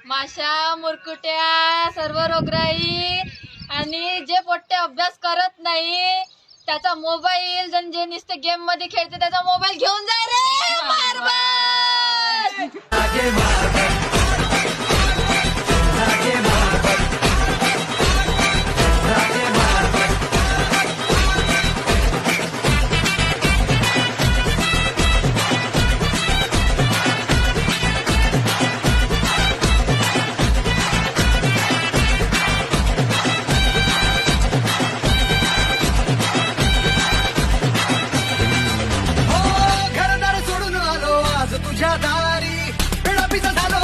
माशा मुरकुट्या सर्व रोगराई आणि जे पोट्टे अभ्यास करत नाही त्याचा मोबाईल जे नुसते गेम मध्ये खेळते त्याचा मोबाईल घेऊन जा रे तुझ्या दारी पिढा पिसा झालो